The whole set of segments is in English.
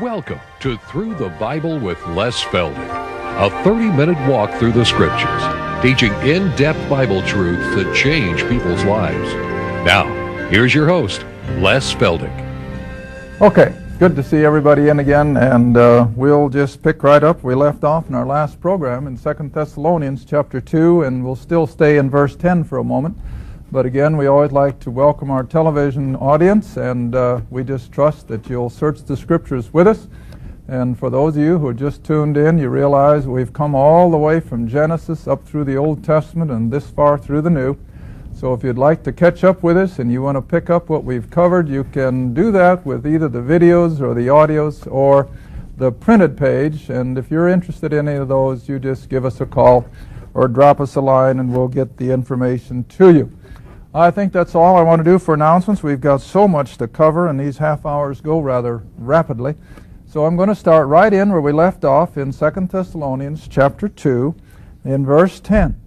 Welcome to Through the Bible with Les Feldick, a 30-minute walk through the Scriptures, teaching in-depth Bible truths that change people's lives. Now, here's your host, Les Feldick. Okay, good to see everybody in again, and we'll just pick right up. We left off in our last program in 2 Thessalonians chapter 2, and we'll still stay in verse 10 for a moment. But again, we always like to welcome our television audience, and we just trust that you'll search the Scriptures with us. And for those of you who are just tuned in, you realize we've come all the way from Genesis up through the Old Testament and this far through the New. So if you'd like to catch up with us and you want to pick up what we've covered, you can do that with either the videos or the audios or the printed page. And if you're interested in any of those, you just give us a call or drop us a line and we'll get the information to you. I think that's all I want to do for announcements. We've got so much to cover, and these half hours go rather rapidly. So I'm going to start right in where we left off in 2 Thessalonians chapter 2 in verse 10.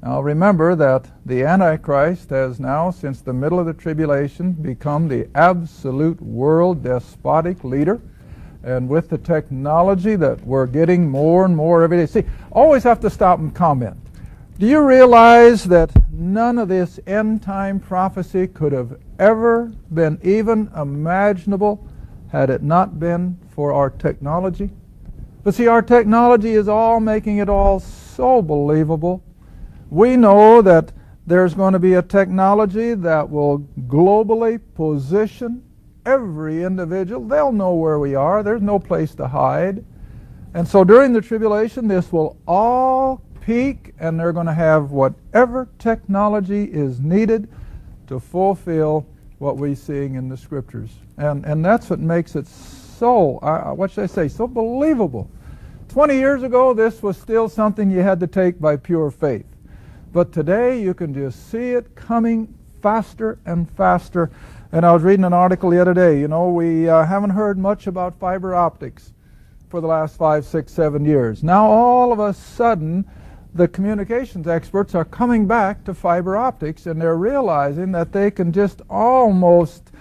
Now remember that the Antichrist has now, since the middle of the tribulation, become the absolute world despotic leader. And with the technology that we're getting more and more every day. See, always have to stop and comment. Do you realize that none of this end-time prophecy could have ever been even imaginable had it not been for our technology? But see, our technology is all making it all so believable. We know that there's going to be a technology that will globally position every individual. They'll know where we are. There's no place to hide. And so during the tribulation, this will all peak, and they're going to have whatever technology is needed to fulfill what we're seeing in the Scriptures. And that's what makes it so, what should I say, so believable. 20 years ago, this was still something you had to take by pure faith. But today, you can just see it coming faster and faster. And I was reading an article the other day. You know, we haven't heard much about fiber optics for the last 5, 6, 7 years. Now, all of a sudden, the communications experts are coming back to fiber optics, and they're realizing that they can just almost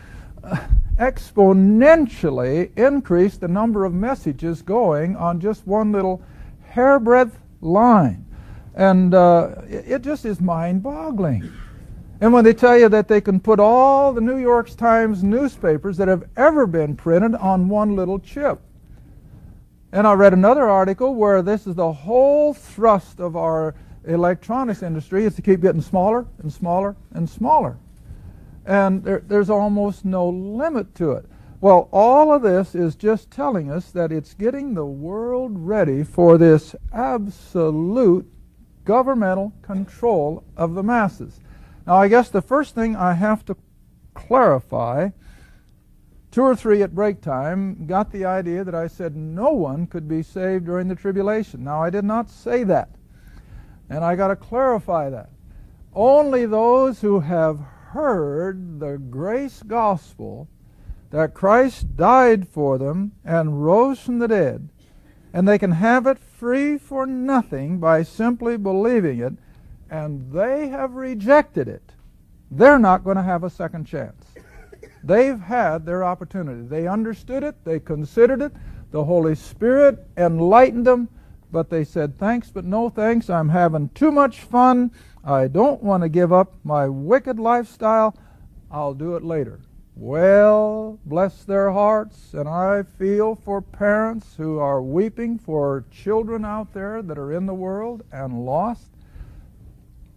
exponentially increase the number of messages going on just one little hairbreadth line. And it just is mind-boggling. And when they tell you that they can put all the New York Times newspapers that have ever been printed on one little chip. And I read another article where this is the whole thrust of our electronics industry is to keep getting smaller and smaller and smaller. And there's almost no limit to it. Well, all of this is just telling us that it's getting the world ready for this absolute governmental control of the masses. Now, I guess the first thing I have to clarify, 2 or 3 at break time got the idea that I said no one could be saved during the tribulation. Now, I did not say that. And I got to clarify that. Only those who have heard the grace gospel that Christ died for them and rose from the dead, and they can have it free for nothing by simply believing it, and they have rejected it, they're not going to have a second chance. They've had their opportunity. They understood it. They considered it. The Holy Spirit enlightened them, but they said, thanks, but no thanks. I'm having too much fun. I don't want to give up my wicked lifestyle. I'll do it later. Well, bless their hearts, and I feel for parents who are weeping for children out there that are in the world and lost.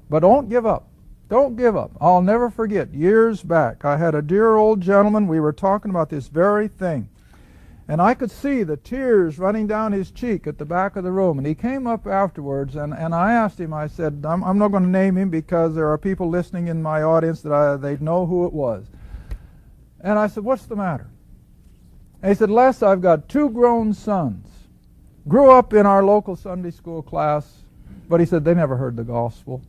But don't give up. Don't give up. I'll never forget, years back, I had a dear old gentleman. We were talking about this very thing. And I could see the tears running down his cheek at the back of the room. And he came up afterwards, and I asked him, I said, I'm not going to name him because there are people listening in my audience that they'd know who it was. And I said, what's the matter? And he said, Les, I've got 2 grown sons. Grew up in our local Sunday school class, but he said they never heard the gospel.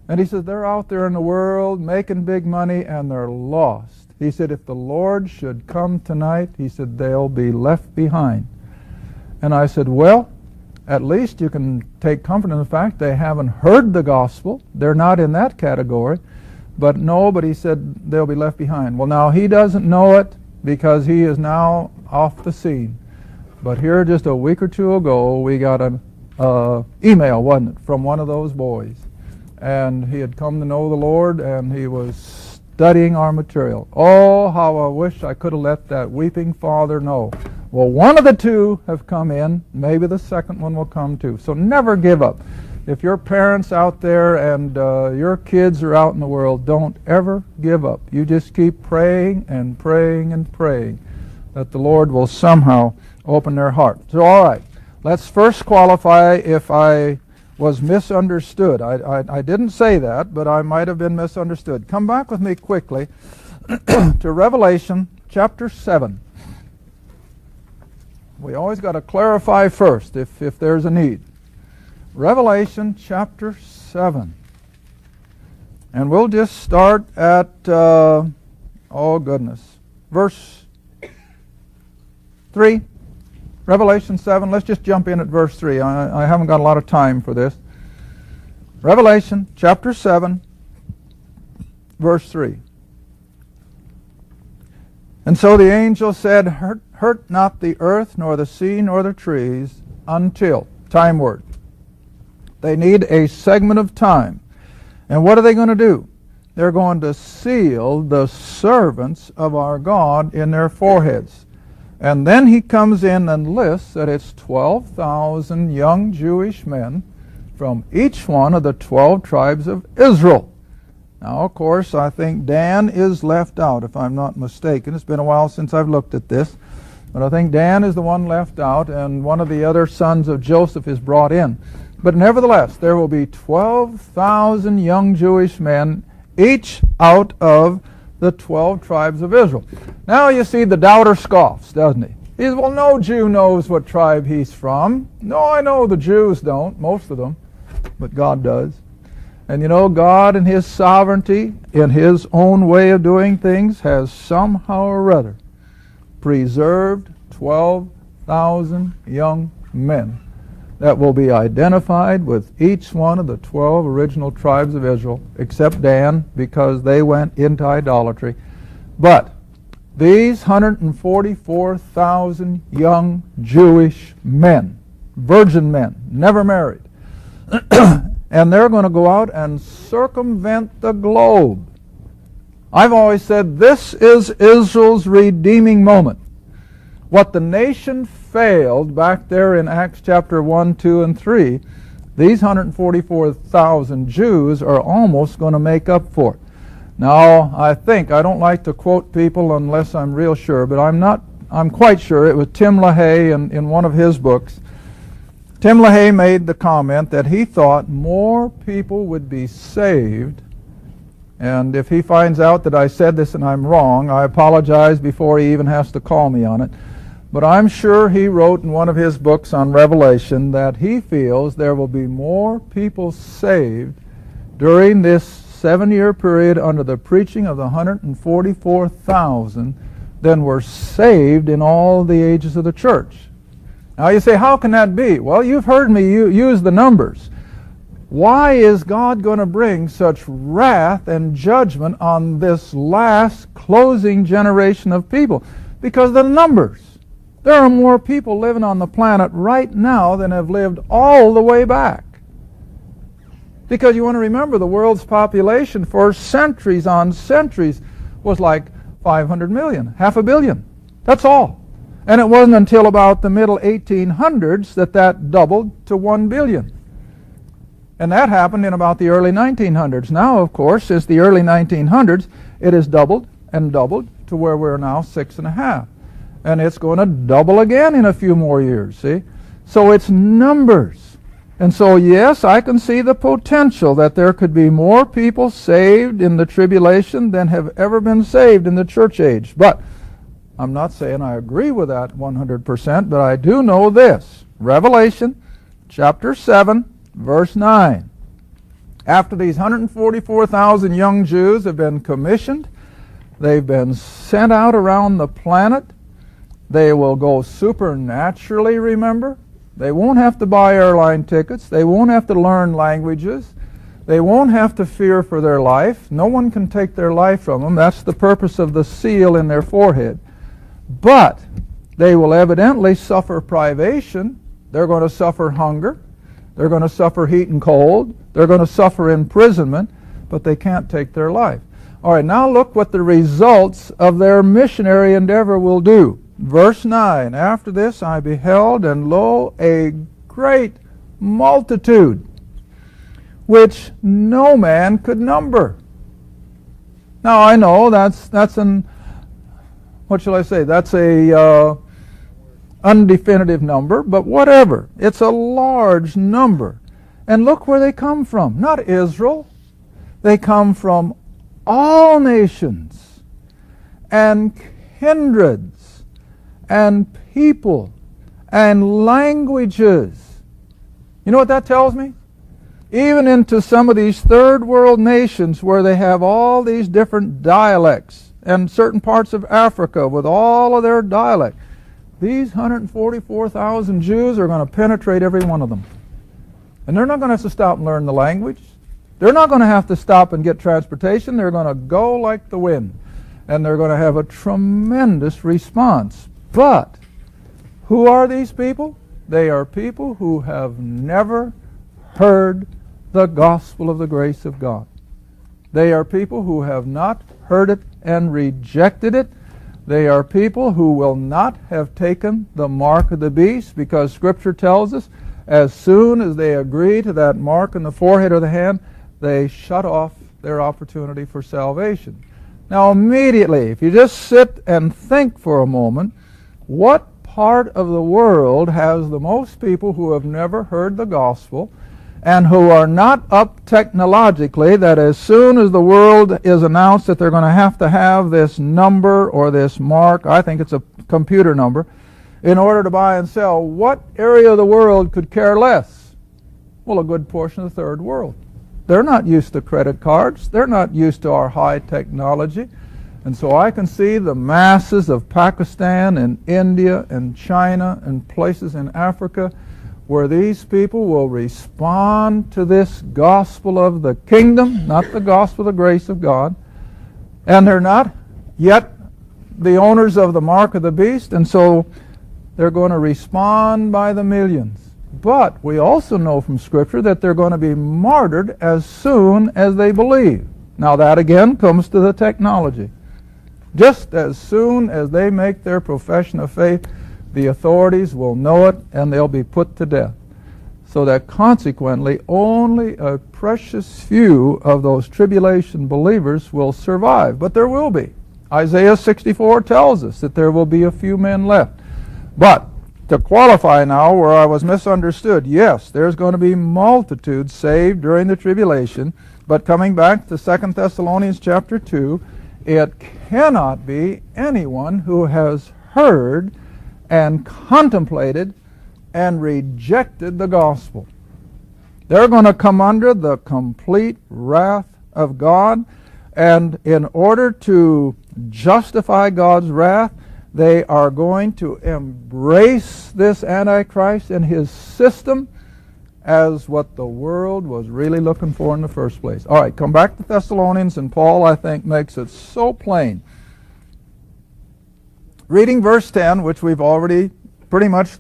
And he said, they're out there in the world making big money and they're lost. He said, if the Lord should come tonight, he said, they'll be left behind. And I said, well, at least you can take comfort in the fact they haven't heard the gospel. They're not in that category. But no, but he said they'll be left behind. Well, now he doesn't know it, because he is now off the scene. But here just a week or two ago, we got an email, wasn't it, from one of those boys. And he had come to know the Lord, and he was studying our material. Oh, how I wish I could have let that weeping father know. Well, one of the two have come in. Maybe the second one will come too. So never give up. If your parents out there and your kids are out in the world, don't ever give up. You just keep praying and praying and praying that the Lord will somehow open their heart. So all right, let's first qualify if I was misunderstood. I didn't say that, but I might have been misunderstood. Come back with me quickly to Revelation chapter 7. We always got to clarify first if there's a need. Revelation chapter 7. And we'll just start at, verse 3. Revelation 7. Let's just jump in at verse 3. I haven't got a lot of time for this. Revelation chapter 7, verse 3. And so the angel said, hurt not the earth, nor the sea, nor the trees, until, time word. They need a segment of time. And what are they going to do? They're going to seal the servants of our God in their foreheads. And then he comes in and lists that it's 12,000 young Jewish men from each one of the 12 tribes of Israel. Now, of course, I think Dan is left out, if I'm not mistaken. It's been a while since I've looked at this. But I think Dan is the one left out, and one of the other sons of Joseph is brought in. But nevertheless, there will be 12,000 young Jewish men, each out of the 12 tribes of Israel. Now you see the doubter scoffs, doesn't he? He says, well, no Jew knows what tribe he's from. No, I know the Jews don't, most of them, but God does. And you know, God in His sovereignty, in His own way of doing things, has somehow or other preserved 12,000 young men that will be identified with each one of the 12 original tribes of Israel, except Dan, because they went into idolatry. But these 144,000 young Jewish men, virgin men, never married, and they're going to go out and circumvent the globe. I've always said this is Israel's redeeming moment. What the nation failed back there in Acts chapter 1, 2, and 3, these 144,000 Jews are almost going to make up for it. Now, I don't like to quote people unless I'm real sure, but I'm quite sure it was Tim LaHaye in one of his books. Tim LaHaye made the comment that he thought more people would be saved, and if he finds out that I said this and I'm wrong, I apologize before he even has to call me on it. But I'm sure he wrote in one of his books on Revelation that he feels there will be more people saved during this 7-year period under the preaching of the 144,000 than were saved in all the ages of the church. Now you say, how can that be? Well, you've heard me use the numbers. Why is God going to bring such wrath and judgment on this last closing generation of people? Because of the numbers. There are more people living on the planet right now than have lived all the way back. Because you want to remember, the world's population for centuries on centuries was like 500 million, 500 million. That's all. And it wasn't until about the middle 1800s that doubled to 1 billion. And that happened in about the early 1900s. Now, of course, since the early 1900s, it has doubled and doubled to where we're now 6.5. And it's going to double again in a few more years, see? So it's numbers. And so, yes, I can see the potential that there could be more people saved in the tribulation than have ever been saved in the church age. But I'm not saying I agree with that 100%, but I do know this. Revelation chapter 7, verse 9. After these 144,000 young Jews have been commissioned, they've been sent out around the planet. They will go supernaturally, remember? They won't have to buy airline tickets. They won't have to learn languages. They won't have to fear for their life. No one can take their life from them. That's the purpose of the seal in their forehead. But they will evidently suffer privation. They're going to suffer hunger. They're going to suffer heat and cold. They're going to suffer imprisonment, but they can't take their life. All right, now look what the results of their missionary endeavor will do. Verse 9, after this I beheld, and lo, a great multitude, which no man could number. Now I know that's an, what shall I say, that's a undefinitive number, but whatever. It's a large number. And look where they come from. Not Israel. They come from all nations and kindreds and people and languages. You know what that tells me? Even into some of these third world nations where they have all these different dialects, and certain parts of Africa with all of their dialect, these 144,000 Jews are going to penetrate every one of them. And they're not going to have to stop and learn the language. They're not going to have to stop and get transportation. They're going to go like the wind. And they're going to have a tremendous response. But who are these people? They are people who have never heard the gospel of the grace of God. They are people who have not heard it and rejected it. They are people who will not have taken the mark of the beast, because Scripture tells us as soon as they agree to that mark in the forehead or the hand, they shut off their opportunity for salvation. Now immediately, if you just sit and think for a moment, what part of the world has the most people who have never heard the gospel and who are not up technologically, that as soon as the world is announced that they're going to have this number or this mark, I think it's a computer number, in order to buy and sell, what area of the world could care less? Well, a good portion of the third world. They're not used to credit cards. They're not used to our high technology. And so I can see the masses of Pakistan and India and China and places in Africa where these people will respond to this gospel of the kingdom, not the gospel of the grace of God. And they're not yet the owners of the mark of the beast, and so they're going to respond by the millions. But we also know from Scripture that they're going to be martyred as soon as they believe. Now that again comes to the technology. Just as soon as they make their profession of faith, the authorities will know it and they'll be put to death. So that consequently only a precious few of those tribulation believers will survive. But there will be. Isaiah 64 tells us that there will be a few men left. But to qualify now where I was misunderstood, yes, there's going to be multitudes saved during the tribulation. But coming back to 2 Thessalonians chapter 2, it cannot be anyone who has heard and contemplated and rejected the gospel. They're going to come under the complete wrath of God, and in order to justify God's wrath, they are going to embrace this Antichrist and his system as what the world was really looking for in the first place. All right, come back to Thessalonians, and Paul, I think, makes it so plain. Reading verse 10, which we've already pretty much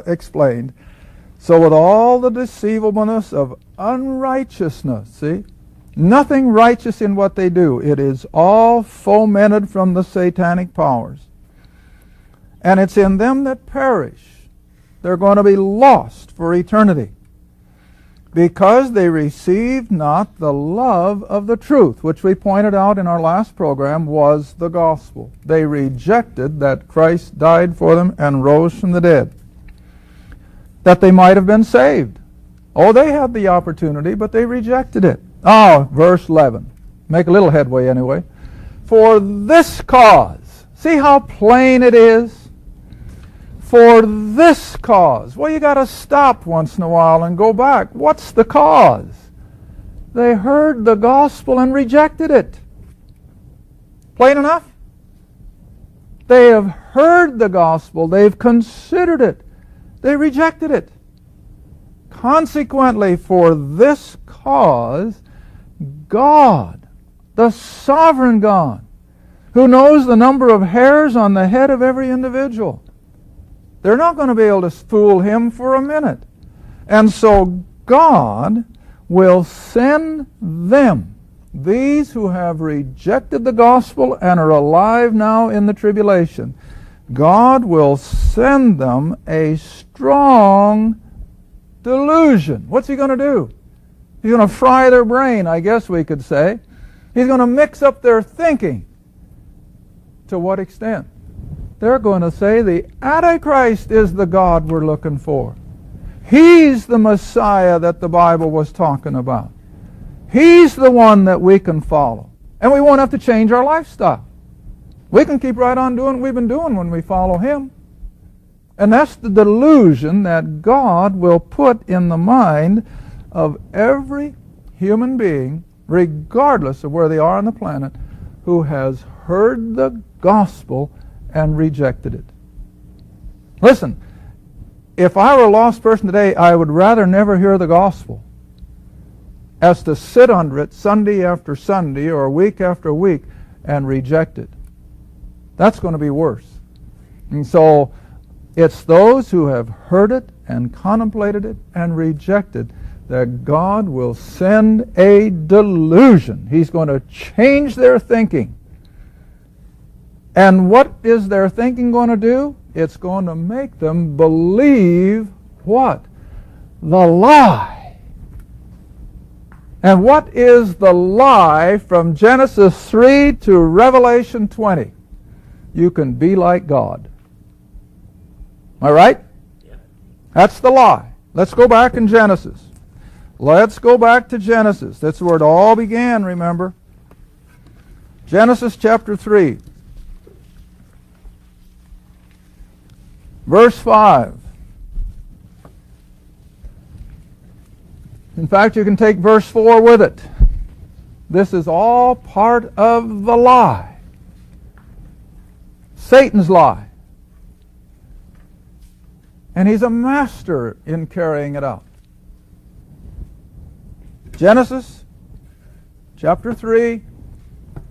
explained. So with all the deceivableness of unrighteousness, see, nothing righteous in what they do. It is all fomented from the satanic powers. And it's in them that perish. They're going to be lost for eternity, because they received not the love of the truth, which we pointed out in our last program was the gospel. They rejected that Christ died for them and rose from the dead, that they might have been saved. Oh, they had the opportunity, but they rejected it. Oh, verse 11. Make a little headway anyway. For this cause. See how plain it is? For this cause. Well, you got to stop once in a while and go back. What's the cause? They heard the gospel and rejected it. Plain enough? They have heard the gospel. They've considered it. They rejected it. Consequently, for this cause, God, the sovereign God, who knows the number of hairs on the head of every individual. They're not going to be able to fool him for a minute. And so God will send them, these who have rejected the gospel and are alive now in the tribulation, God will send them a strong delusion. What's he going to do? He's going to fry their brain, I guess we could say. He's going to mix up their thinking. To what extent? They're going to say the Antichrist is the God we're looking for. He's the Messiah that the Bible was talking about. He's the one that we can follow. And we won't have to change our lifestyle. We can keep right on doing what we've been doing when we follow Him. And that's the delusion that God will put in the mind of every human being, regardless of where they are on the planet, who has heard the gospel and rejected it. Listen, if I were a lost person today, I would rather never hear the gospel as to sit under it Sunday after Sunday or week after week and reject it. That's going to be worse. And so it's those who have heard it and contemplated it and rejected that God will send a delusion. He's going to change their thinking. And what is their thinking going to do? It's going to make them believe what? The lie. And what is the lie from Genesis 3 to Revelation 20? You can be like God. Am I right? Yeah. That's the lie. Let's go back in Genesis. Let's go back to Genesis. That's where it all began, remember. Genesis chapter 3. Verse 5. In fact, you can take verse 4 with it. This is all part of the lie. Satan's lie. And he's a master in carrying it out. Genesis chapter 3,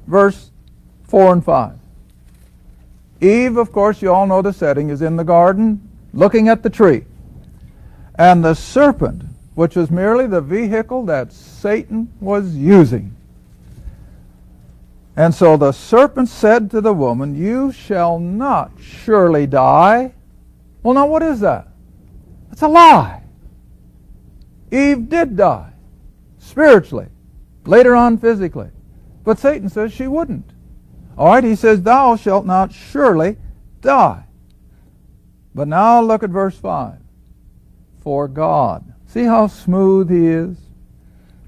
verse 4 and 5. Eve, of course, you all know the setting, is in the garden looking at the tree. And the serpent, which was merely the vehicle that Satan was using. And so the serpent said to the woman, "You shall not surely die." Well, now what is that? It's a lie. Eve did die, spiritually, later on physically. But Satan says she wouldn't. All right, he says, "Thou shalt not surely die." But now look at verse 5. For God. See how smooth he is?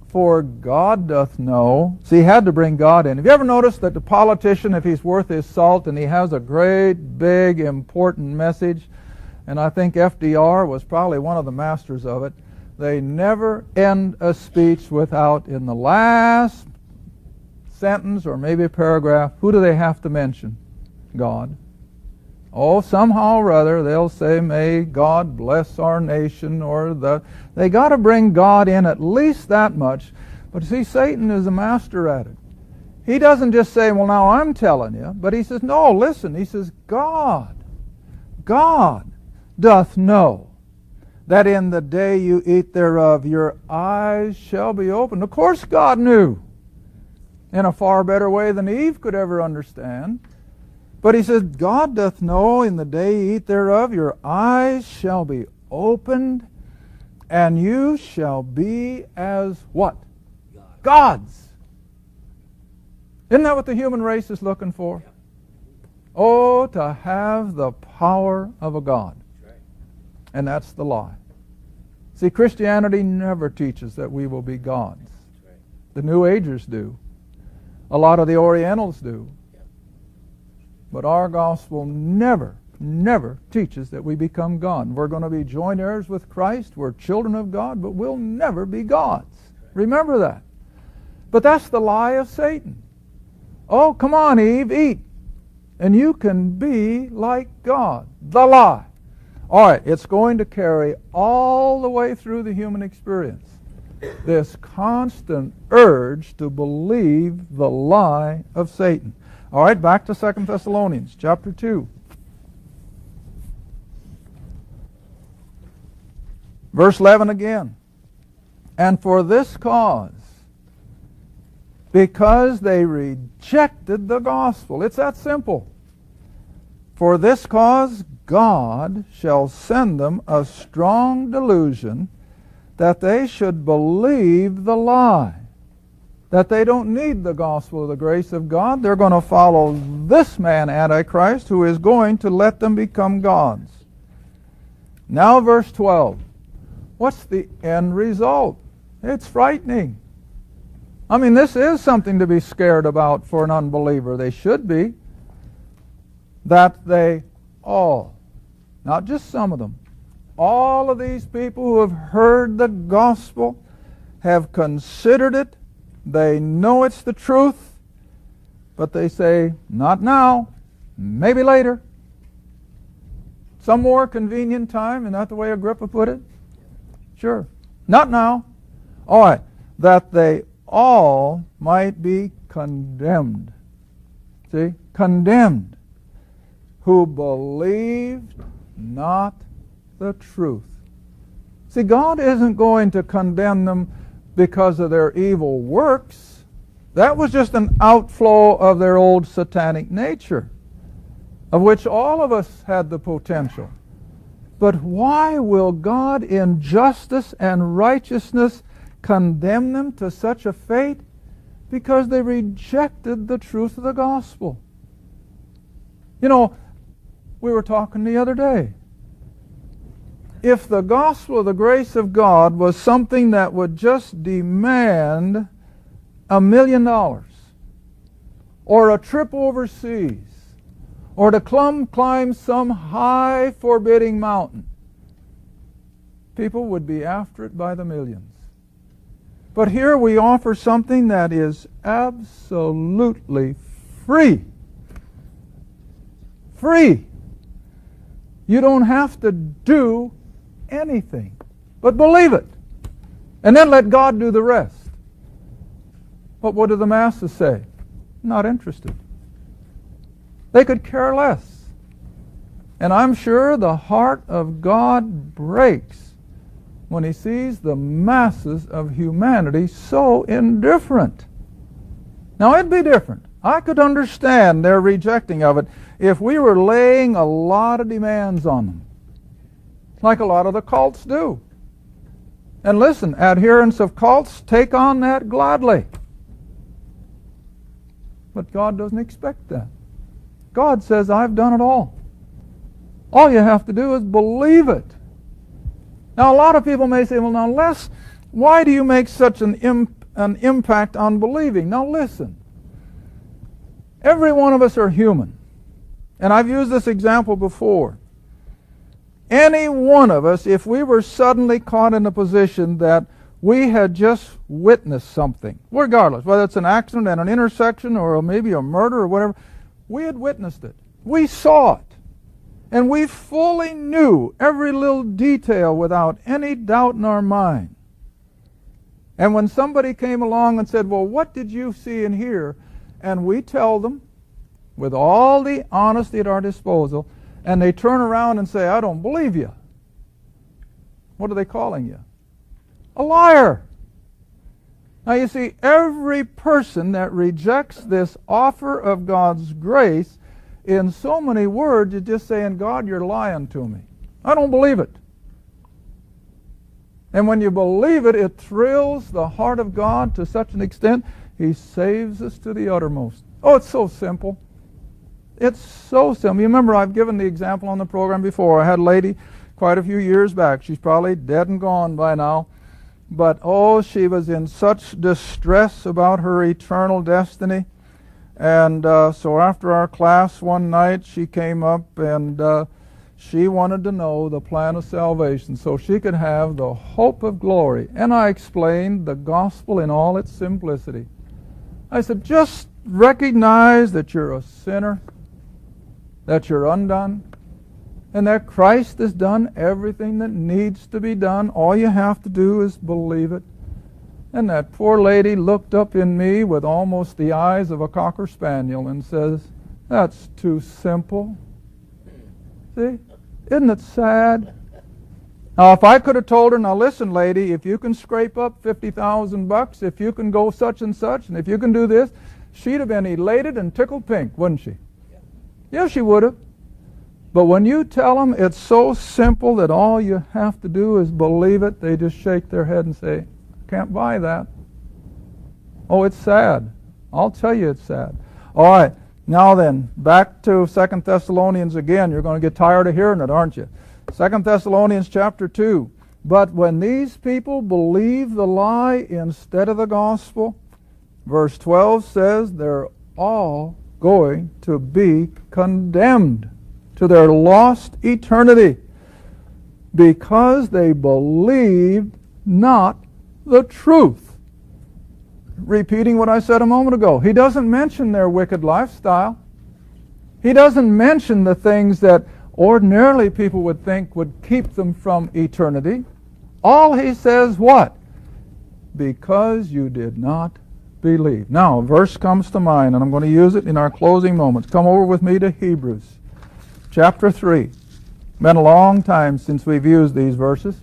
For God doth know. See, he had to bring God in. Have you ever noticed that the politician, if he's worth his salt and he has a great, big, important message, and I think FDR was probably one of the masters of it, they never end a speech without, in the last sentence or maybe a paragraph, who do they have to mention? God. Oh, somehow or other they'll say, "May God bless our nation," or they got to bring God in at least that much. But see, Satan is a master at it. He doesn't just say, "Well, now I'm telling you," but he says, "No, listen." He says, God doth know that in the day you eat thereof your eyes shall be opened. Of course God knew, in a far better way than Eve could ever understand. But he says, God doth know in the day you eat thereof your eyes shall be opened, and you shall be as what? Gods. Isn't that what the human race is looking for? Oh, to have the power of a God. And that's the lie. See, Christianity never teaches that we will be gods. The New Agers do. A lot of the Orientals do. But our gospel never teaches that we become God. We're going to be joint heirs with Christ. We're children of God, but we'll never be gods. Remember that. But that's the lie of Satan. Oh, come on, Eve, eat. And you can be like God. The lie. All right, it's going to carry all the way through the human experience. This constant urge to believe the lie of Satan. All right, back to 2 Thessalonians chapter 2. Verse 11 again. And for this cause, because they rejected the gospel. It's that simple. For this cause, God shall send them a strong delusion that they should believe the lie. That they don't need the gospel of the grace of God. They're going to follow this man, Antichrist, who is going to let them become gods. Now verse 12. What's the end result? It's frightening. I mean, this is something to be scared about for an unbeliever. They should be. That they all, not just some of them, all of these people who have heard the gospel, have considered it, they know it's the truth, but they say, not now, maybe later. Some more convenient time, isn't that the way Agrippa put it? Sure. Not now. All right. That they all might be condemned. See? Condemned. Who believed not the truth. See, God isn't going to condemn them because of their evil works. That was just an outflow of their old satanic nature, of which all of us had the potential. But why will God in justice and righteousness condemn them to such a fate? Because they rejected the truth of the gospel. You know, we were talking the other day. If the gospel of the grace of God was something that would just demand $1 million, or a trip overseas, or to climb some high forbidding mountain, people would be after it by the millions. But here we offer something that is absolutely free. Free. You don't have to do anything but believe it. And then let God do the rest. But what do the masses say? Not interested. They could care less. And I'm sure the heart of God breaks when He sees the masses of humanity so indifferent. Now, it'd be different. I could understand their rejecting of it if we were laying a lot of demands on them, like a lot of the cults do. And listen, adherents of cults take on that gladly. But God doesn't expect that. God says, I've done it all. All you have to do is believe it. Now, a lot of people may say, well, now, Les, why do you make such an impact on believing? Now, listen. Every one of us are human. And I've used this example before. Any one of us, if we were suddenly caught in a position that we had just witnessed something, regardless, whether it's an accident at an intersection or maybe a murder or whatever, we had witnessed it. We saw it. And we fully knew every little detail without any doubt in our mind. And when somebody came along and said, well, what did you see and hear? And we tell them, with all the honesty at our disposal, and they turn around and say, I don't believe you. What are they calling you? A liar. Now you see, every person that rejects this offer of God's grace, in so many words, is just saying, God, you're lying to me. I don't believe it. And when you believe it, it thrills the heart of God to such an extent, He saves us to the uttermost. Oh, it's so simple. It's so simple. You remember, I've given the example on the program before. I had a lady quite a few years back. She's probably dead and gone by now. But, oh, she was in such distress about her eternal destiny. And so after our class one night, she came up and she wanted to know the plan of salvation so she could have the hope of glory. And I explained the gospel in all its simplicity. I said, just recognize that you're a sinner, that you're undone, and that Christ has done everything that needs to be done. All you have to do is believe it. And that poor lady looked up in me with almost the eyes of a cocker spaniel and says, "That's too simple." See? Isn't it sad? Now, if I could have told her, "Now listen, lady, if you can scrape up $50,000, if you can go such and such, and if you can do this," she'd have been elated and tickled pink, wouldn't she? Yeah, she would have. But when you tell them it's so simple that all you have to do is believe it, they just shake their head and say, "Can't buy that." Oh, it's sad. I'll tell you it's sad. All right, now then, back to 2 Thessalonians again. You're going to get tired of hearing it, aren't you? 2 Thessalonians chapter 2. But when these people believe the lie instead of the gospel, verse 12 says they're all going to be condemned to their lost eternity because they believed not the truth. Repeating what I said a moment ago, he doesn't mention their wicked lifestyle. He doesn't mention the things that ordinarily people would think would keep them from eternity. All he says, what? Because you did not believe. Now, a verse comes to mind, and I'm going to use it in our closing moments. Come over with me to Hebrews chapter 3. Been a long time since we've used these verses.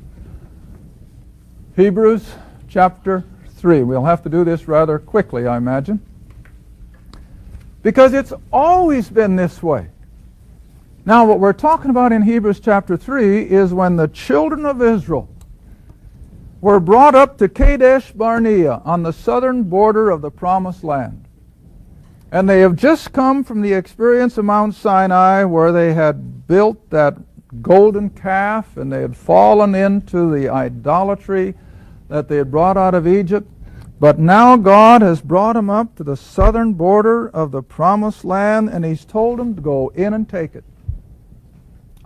Hebrews chapter 3. We'll have to do this rather quickly, I imagine, because it's always been this way. Now, what we're talking about in Hebrews chapter 3 is when the children of Israel were brought up to Kadesh Barnea on the southern border of the Promised Land. And they have just come from the experience of Mount Sinai, where they had built that golden calf and they had fallen into the idolatry that they had brought out of Egypt. But now God has brought them up to the southern border of the Promised Land, and He's told them to go in and take it.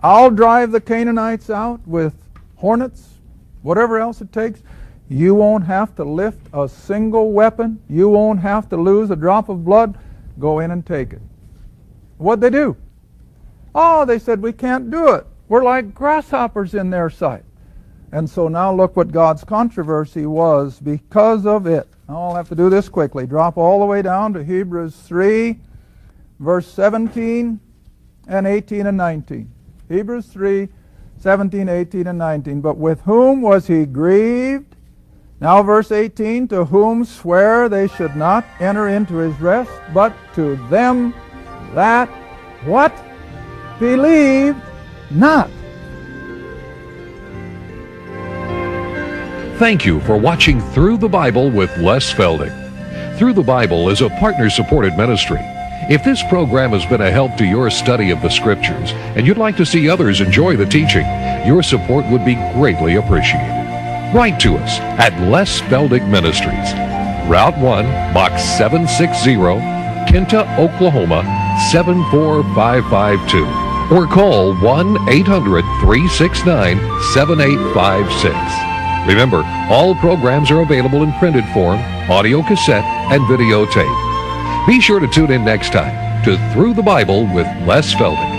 I'll drive the Canaanites out with hornets, whatever else it takes. You won't have to lift a single weapon. You won't have to lose a drop of blood. Go in and take it. What'd they do? Oh, they said, "We can't do it. We're like grasshoppers in their sight." And so now look what God's controversy was because of it. I'll have to do this quickly. Drop all the way down to Hebrews 3, verse 17 and 18 and 19. Hebrews 3, 17, 18, and 19. But with whom was he grieved? Now verse 18, to whom swear they should not enter into his rest, but to them that, what? Believed not. Thank you for watching Through the Bible with Les Feldick. Through the Bible is a partner-supported ministry. If this program has been a help to your study of the Scriptures and you'd like to see others enjoy the teaching, your support would be greatly appreciated. Write to us at Les Feldick Ministries, Route 1, Box 760, Kinta, Oklahoma 74552, or call 1-800-369-7856. Remember, all programs are available in printed form, audio cassette, and videotape. Be sure to tune in next time to Through the Bible with Les Feldick.